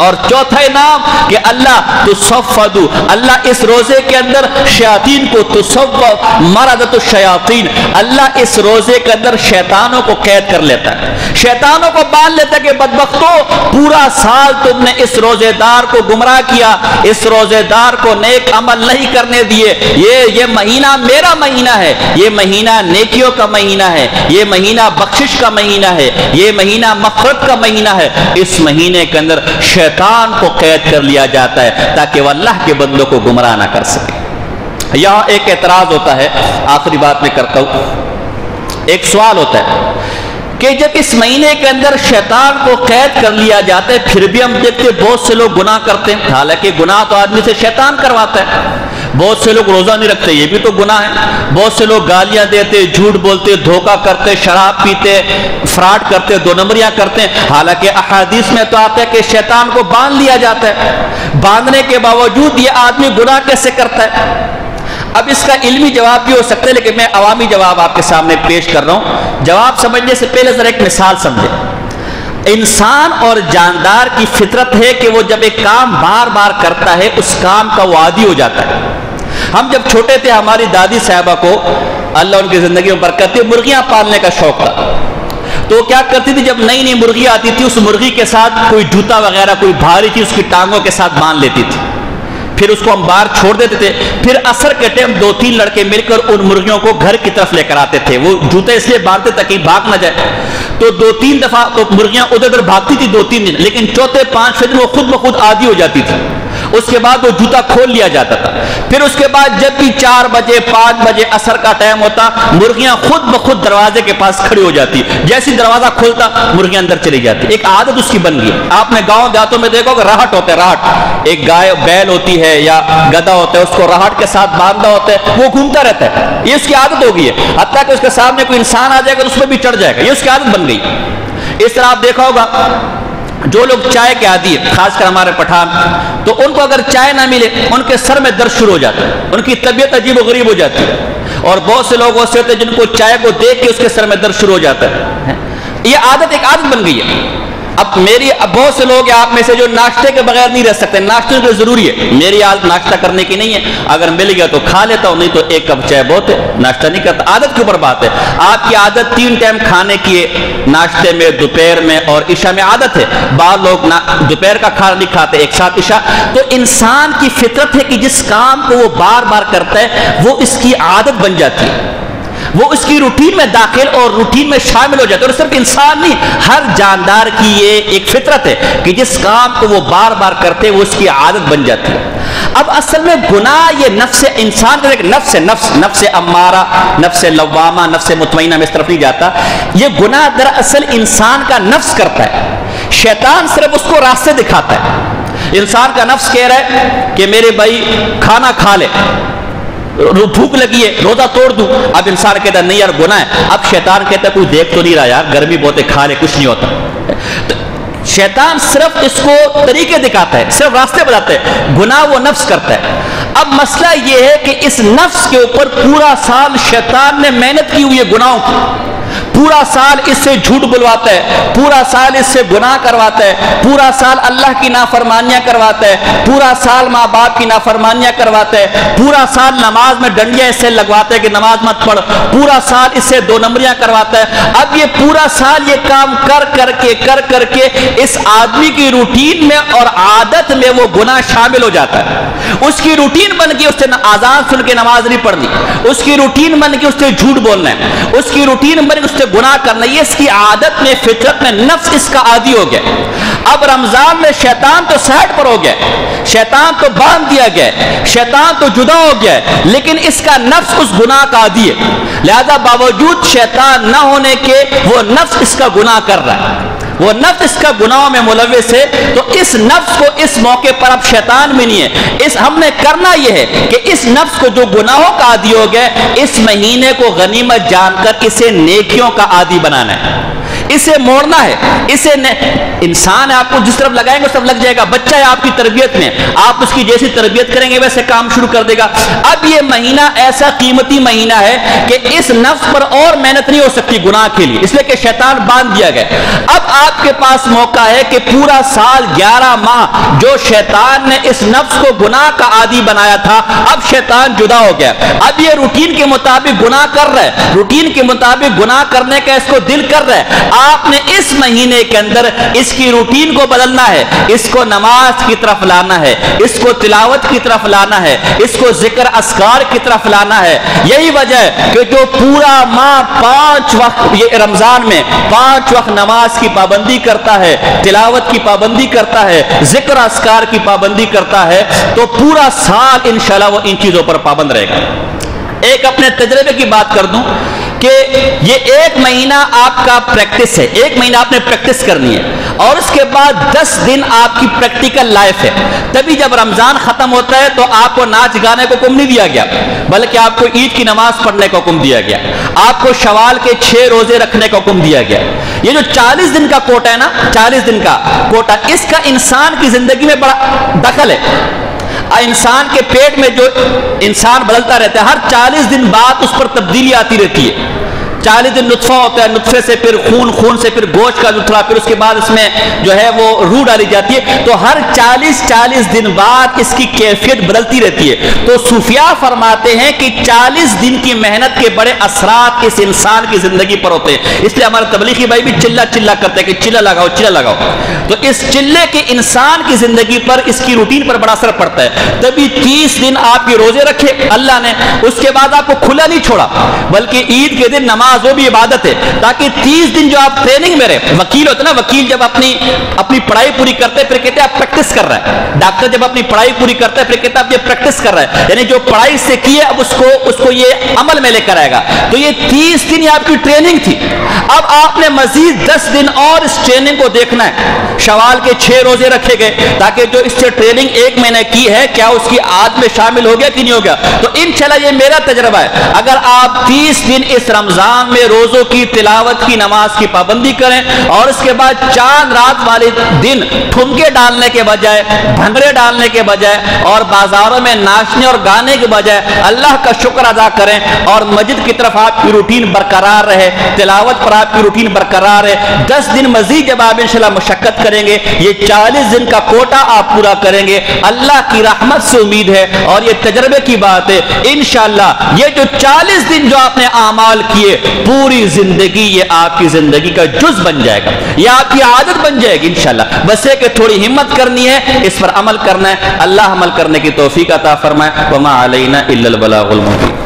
اور چوتھا انعام کہ اللہ تصفدو، اللہ اس روزے کے اندر شیاطین کو تصفد مردۃ الشیاطین، اللہ اس روزے کے اندر شیطانوں کو قید کر لیتا ہے، شیطانوں کو باندھ لیتا ہے کہ بدبختو پورا سال تم نے اس روزے دار کو گمراہ کیا، اس روزے دار کو نیک عمل نہیں کرنے دیے، یہ مہینہ میرا مہینہ ہے، یہ مہینہ نیکیوں کا مہینہ ہے، یہ مہینہ بخشش کا مہینہ ہے، یہ مہینہ مغفرت کا مہینہ ہے۔ اس مہینے کے اندر شیطان کو قید کر لیا جاتا ہے تاکہ وہ اللہ کے بندوں کو گمراہ نہ کر سکے۔ یہاں ایک اعتراض ہوتا ہے، آخری بات میں کرتا ہوں، ایک سوال ہوتا ہے کہ جب اس مہینے کے اندر شیطان کو قید کر لیا جاتا ہے پھر بھی ہم دیکھتے بہت سے لوگ گناہ کرتے ہیں، حالانکہ گناہ تو آدمی سے شیطان کرواتا ہے، بہت سے لوگ روزہ نہیں رکھتے، یہ بھی تو گناہ ہے، بہت سے لوگ گالیاں دیتے، جھوٹ بولتے، دھوکہ کرتے، شراب پیتے، فراڈ کرتے، دو نمبریاں کرتے ہیں، حالانکہ احادیث میں تو آتا ہے کہ شیطان کو باندھ لیا جاتا ہے، باندھنے کے باوجود یہ آدمی گناہ کیسے کرتا ہے؟ اب اس کا علمی جواب بھی ہو سکتا ہے لیکن میں عوامی جواب آپ کے سامنے پیش کر رہا ہوں۔ جواب سمجھنے سے پہلے ذرا ایک مثال سمجھیں۔ انسان اور جاندار کی فطرت ہے کہ وہ جب ایک کام بار بار کرتا ہے اس کام کا وہ عادی ہو جاتا ہے۔ ہم جب چھوٹے تھے ہماری دادی صاحبہ کو اللہ ان کی زندگی میں برکت دی، مرغیاں پالنے کا شوق تھا، تو کیا کرتی تھی جب نئی نئی مرغی آتی تھی اس مرغی کے ساتھ کوئی جوتا وغیرہ کوئی بھاری چیز اس کی ٹانگوں کے ساتھ باندھ لیتی تھی، پھر اس کو ہم باہر چھوڑ دیتے تھے، پھر عصر کے ٹائم 2-3 لڑکے مل کر ان مرغیوں کو گھر کی طرف لے کر آتے تھے، وہ جوتے اس لیے باندھتے تاکہ بھاگ نہ جائے، تو 2-3 دفعہ تو مرغیاں ادھر ادھر بھاگتی تھی 2-3 دن، لیکن چوتھے 5ویں دن وہ خود بخود عادی ہو جاتی تھی، اس کے بعد وہ جوتا کھول لیا جاتا تھا، پھر اس کے بعد جب بھی 4 بجے 5 بجے عصر کا ٹائم ہوتا مرغیاں خود بخود دروازے کے پاس کھڑی ہو جاتی، جیسے دروازہ کھولتا مرغیاں اندر چلی جاتی، ایک عادت اس کی بن گئی۔ آپ نے گاؤں دیہاتوں میں دیکھو کہ راہٹ ہوتا ہے، راہٹ ایک گائے بیل ہوتی ہے یا گدھا ہوتا ہے، اس کو راہٹ کے ساتھ باندھا ہوتا ہے، وہ گھومتا رہتا ہے، یہ اس کی عادت ہو گئی ہے، حتیٰ کہ اس کے سامنے کوئی انسان آ جائے گا تو اس پہ بھی چڑھ جائے گا، یہ اس کی عادت بن گئی۔ اس طرح آپ دیکھا ہوگا جو لوگ چائے کے عادی ہیں، خاص کر ہمارے پٹھان، تو ان کو اگر چائے نہ ملے ان کے سر میں درد شروع ہو جاتا ہے، ان کی طبیعت عجیب و غریب ہو جاتی ہے، اور بہت سے لوگ ایسے ہوتے ہیں جن کو چائے کو دیکھ کے اس کے سر میں درد شروع ہو جاتا ہے، یہ عادت ایک عادت بن گئی ہے۔ اب بہت سے لوگ ہیں آپ میں سے جو ناشتے کے بغیر نہیں رہ سکتے، ناشتے کے ضروری ہے، میری عادت ناشتہ کرنے کی نہیں ہے، اگر مل گیا تو کھا لیتا ہوں، نہیں تو 1 کپ چائے بہت ہے، ناشتہ نہیں کرتا، عادت کے اوپر بات ہے۔ آپ کی عادت 3 ٹائم کھانے کی ہے، ناشتے میں، دوپہر میں اور عشاء میں عادت ہے، بعض لوگ دوپہر کا کھانا نہیں کھاتے، ایک ساتھ عشاء، تو انسان کی فطرت ہے کہ جس کام کو وہ بار بار کرتا ہے وہ اس کی عادت بن جاتی ہے، وہ اس کی روٹین میں داخل اور روٹین میں شامل ہو جاتا ہے، اور صرف انسان نہیں ہر جاندار کی یہ ایک فطرت ہے کہ جس کام کو وہ بار بار کرتے وہ اس کی عادت بن جاتی ہے۔ اب اصل میں گناہ یہ نفس انسان کا ایک نفس امارہ، نفس لوامہ، نفس مطمئنہ میں اس طرف نہیں جاتا، یہ گناہ دراصل انسان کا نفس کرتا ہے، شیطان صرف اس کو راستے دکھاتا ہے۔ انسان کا نفس کہہ رہا ہے کہ میرے بھائی کھانا کھا لے، بھوک لگی ہے روزہ توڑ دوں، اب انسان کہتا ہے نہیں یار گناہ ہے، اب شیطان کہتا ہے کوئی دیکھ تو نہیں رہا یار، گرمی بہت ہے، کھا لے کچھ نہیں ہوتا، تو شیطان صرف اس کو طریقے دکھاتا ہے، صرف راستے بتاتا ہے، گناہ وہ نفس کرتا ہے۔ اب مسئلہ یہ ہے کہ اس نفس کے اوپر پورا سال شیطان نے محنت کی ہوئی ہے گناہوں کی، پورا سال اس سے جھوٹ بلواتا ہے، پورا سال اس سے گناہ کرواتا ہے، پورا سال اللہ کی نافرمانیاں کرواتا ہے، پورا سال ماں باپ کی نافرمانیاں کرواتا ہے، پورا سال نماز میں ڈنڈیاں اس سے لگواتا ہے کہ نماز مت پڑھ، پورا سال اس سے 2 نمبریاں کرواتا ہے۔ اب یہ پورا سال یہ کام کر کر کے اس آدمی کی روٹین میں اور عادت میں وہ گناہ شامل ہو جاتا ہے، اس کی روٹین بن کے اس سے آذان سن کے نماز نہیں پڑھنی، اس کی روٹین بن کے اس سے جھوٹ بولنا ہے، اس کی روٹین بن کے اس سے گناہ کرنا، یہ اس کی عادت میں فطرت میں نفس اس کا عادی ہو گیا۔ اب رمضان میں شیطان تو سائڈ پر ہو گیا، شیطان تو باندھ دیا گیا، شیطان تو جدا ہو گیا، لیکن اس کا نفس اس گناہ کا عادی ہے، لہذا باوجود شیطان نہ ہونے کے وہ نفس اس کا گناہ کر رہا ہے، وہ نفس اس کا گناہوں میں ملوث ہے، تو اس نفس کو اس موقع پر اب شیطان بھی نہیں ہے، ہم نے کرنا یہ ہے کہ اس نفس کو جو گناہوں کا عادی ہو گیا اس مہینے کو غنیمت جان کر اسے نیکیوں کا عادی بنانا ہے، اسے موڑنا ہے، اسے انسان ہے، آپ کو جس طرف لگائیں گے اس طرف لگ جائے گا، بچہ ہے آپ کی تربیت میں، آپ اس کی جیسی تربیت کریں گے ویسے کام شروع کر دے گا۔ اب یہ مہینہ ایسا قیمتی مہینہ ہے کہ اس نفس پر اور محنت نہیں ہو سکتی گناہ کے لیے، اس لیے کہ شیطان باندھ دیا گیا۔ اب آپ کے پاس موقع ہے کہ پورا سال 11 ماہ جو شیطان نے اس نفس کو گناہ کا عادی بنایا تھا، اب شیطان جدا ہو گیا، اب یہ روٹین کے مطابق گناہ کر رہا ہے، روٹین کے مطابق گناہ کرنے کا اس کو دل کر رہا ہے۔ آپ نے اس مہینے کے اندر اس کی روٹین کو بدلنا ہے، اس کو نماز کی طرف لانا ہے، اس کو تلاوت کی طرف لانا ہے، اس کو ذکر اذکار کی طرف لانا ہے۔ یہی وجہ ہے کہ جو پورا ماہ 5 وقت یہ رمضان میں 5 وقت نماز کی پابندی کرتا ہے، تلاوت کی پابندی کرتا ہے، ذکر اذکار کی پابندی کرتا ہے، تو پورا سال انشاءاللہ وہ ان چیزوں پر پابند رہے گا۔ ایک اپنے تجربے کی بات کر دوں کہ یہ 1 مہینہ آپ کا پریکٹس ہے، 1 مہینہ آپ نے پریکٹس کرنی ہے، اور اس کے بعد 10 دن آپ کی پریکٹیکل لائف ہے۔ تبھی جب رمضان ختم ہوتا ہے تو آپ کو ناچ گانے کو حکم نہیں دیا گیا، بلکہ آپ کو عید کی نماز پڑھنے کا حکم دیا گیا، آپ کو شوال کے 6 روزے رکھنے کا حکم دیا گیا۔ یہ جو 40 دن کا کوٹا ہے نا، 40 دن کا کوٹا، اس کا انسان کی زندگی میں بڑا دخل ہے۔ انسان کے پیٹ میں جو انسان بدلتا رہتا ہے، ہر 40 دن بعد اس پر تبدیلی آتی رہتی ہے۔ 40 دن نطفہ ہوتا ہے، نطفے سے پھر خون، خون سے پھر گوشت کا لتھڑا، پھر اس کے بعد اس میں جو ہے وہ روح ڈالی جاتی ہے، تو ہر 40 دن بعد اس کی کیفیت بدلتی رہتی ہے۔ تو صوفیاء فرماتے ہیں کہ 40 دن کی محنت کے بڑے اثرات اس انسان کی زندگی پر ہوتے ہیں۔ اس لیے ہمارے تبلیغی بھائی بھی چلہ چلہ کرتے ہیں کہ چلہ لگاؤ، چلہ لگاؤ، تو اس چلے کے انسان کی زندگی پر، اس کی روٹین پر بڑا اثر پڑتا ہے۔ تبھی 30 دن آپ کی روزے رکھے اللہ نے، اس کے بعد آپ کو کھلا نہیں چھوڑا، بلکہ عید کے دن نماز وہ بھی عبادت ہے، تاکہ 30 دن جو آپ ٹریننگ میں رہے۔ وکیل ہوتا ہے نا، وکیل جب اپنی پڑھائی پوری کرتے ہیں پھر کہتے ہیں آپ پریکٹس کر رہا ہے۔ ڈاکٹر جب اپنی پڑھائی پوری کرتا ہے پھر کہتا ہے آپ یہ پریکٹس کر رہا ہے، یعنی جو پڑھائی سے کی ہے اب اس کو یہ عمل میں لے کر آئے گا۔ تو یہ 30 دن یہ آپ کی ٹریننگ تھی، اب آپ نے مزید 10 دن اور اس ٹریننگ کو دیکھنا ہے۔ شوال کے 6 روزے رکھے گئے تاکہ جو اس سے ٹریننگ 1 مہینے کی ہے کیا اس کی عادت میں شامل ہو گیا کہ نہیں ہو گیا۔ تو انشاءاللہ یہ میرا تجربہ ہے، اگر آپ 30 دن اس رمضان میں روزوں کی، تلاوت کی، نماز کی پابندی کریں، اور اس کے بعد چاند رات والے دن ٹھمکے ڈالنے کے بجائے، بھنگڑے ڈالنے کے بجائے، اور بازاروں میں ناچنے اور گانے کے بجائے اللہ کا شکر ادا کریں، اور مسجد کی طرف آپ کی روٹین برقرار رہے، تلاوت پر آپ کی روٹین برقرار رہے۔ 10 دن مزید جب آپ انشاءاللہ مشقت کریں گے، یہ 40 دن کا کوٹا آپ پورا کریں گے، اللہ کی رحمت سے امید ہے، اور یہ تجربے کی بات ہے، انشاءاللہ یہ جو 40 دن جو آپ نے اعمال کیے، پوری زندگی یہ آپ کی زندگی کا جز بن جائے گا، یہ آپ کی عادت بن جائے گی انشاءاللہ۔ بس ہے کہ تھوڑی ہمت کرنی ہے، اس پر عمل کرنا ہے۔ اللہ عمل کرنے کی توفیق عطا فرمائے۔ وما علینا الا البلاغ المبین۔